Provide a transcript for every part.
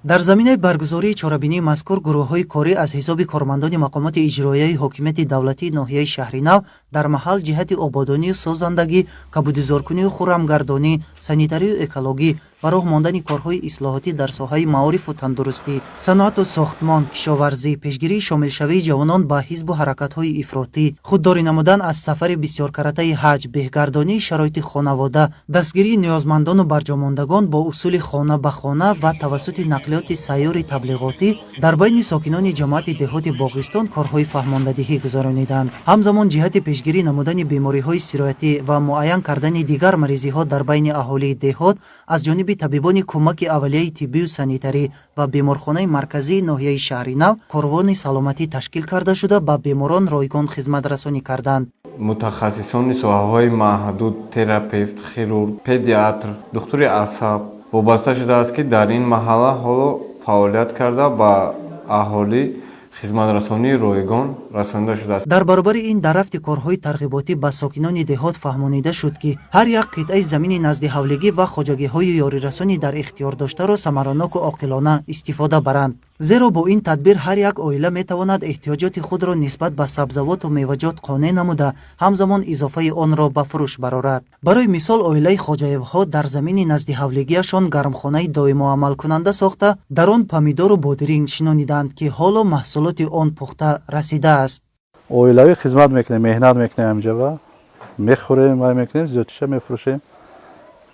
дар заминаи баргузории чорабинии мазкур гурӯҳҳои корӣ аз ҳисоби кормандони мақомоти иҷроияи ҳокимияти давлатии ноҳияи Шаҳринав дар маҳал ҷиҳати ободонию созандагӣ, кабудизоркунию хуррамгардонӣ, санитарию экологӣ ва роҳ мондани корҳои ислоҳотӣ дар соҳаи маорифу тандурустӣ, саноату сохтмон, кишоварзӣ, пешгирии шомилшавии ҷавонон ба ҳизбу ҳаракатҳои ифротӣ, худдорӣ намудан аз сафари бисёркаратаи ҳаҷ, беҳгардонии шароити хонавода, дастгирии ниёзмандону барҷомондагон бо усули хона ба хона ва тавассути нақлиёти сайёри таблиғотӣ дар байни сокинони ҷамоати деҳоти Боғистон корҳои фаҳмондадиҳӣ гузарониданд. Ҳамзамон ҷиҳати пешгирӣ намудани бемориҳои сироятӣ ва муайян кардани дигар маризиҳо дар байни аҳолии деҳот аз ҷониби табибони кӯмаки аввалияи тиббию санитарӣ ва беморхонаи марказии ноҳияи Шаҳринав корвони саломатӣ ташкил карда шуда ба беморон ройгон хизматрасонӣ карданд. мутахассисони соҳаҳои маҳдуд, терапевт, хирург, педиатр, духтури асаб вобаста шудааст, ки дар ин маҳалла ҳоло фаъолият карда ба аҳолӣ хизматрасонии ройгон расонида шудааст. дар баробари ин дар рафти корҳои тарғиботӣ ба сокинони деҳот фаҳмонида шуд, ки ҳар як қитъаи замини назди ҳавлигӣ ва хоҷагиҳои ёрирасонӣ дар ихтиёрдоштаро самараноку оқилона истифода баранд. зеро бо ин тадбир ҳар як оила метавонад эҳтиёҷоти худро нисбат ба сабзавоту меваҷот қонеъ намуда, ҳамзамон изофаи онро ба фурӯш барорад. барои мисол, оилаи Хоҷаевҳо дар замини назди ҳавлигиашон гармхонаи доимоамалкунанда сохта, дар он помидору бодиринг шинониданд, ки ҳоло маҳсулоти он пухта расидааст. оилавӣ хизмат мекунем, меҳнат мекунем ҳамҷа ва мехӯрем ва мекунем, зиёдтиша мефурӯшем,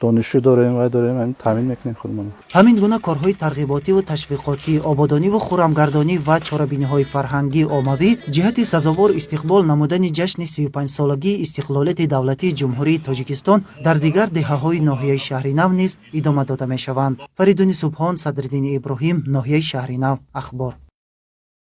донишҷӯ дорем ва дорем, таъмин мекунем худмон. ҳамин гуна корҳои тарғиботиву ташвиқотӣ, ободониву хуррамгардонӣ ва чорабиниҳои фарҳангии оммавӣ ҷиҳати сазовор истиқбол намудани ҷашни 35-солагии истиқлолияти давлатии ҷумҳурии Тоҷикистон дар дигар деҳаҳои ноҳияи Шаҳринав низ идома дода мешаванд. Фаридуни Субҳон, Садриддини Иброҳим, ноҳияи Шаҳринав. Ахбор.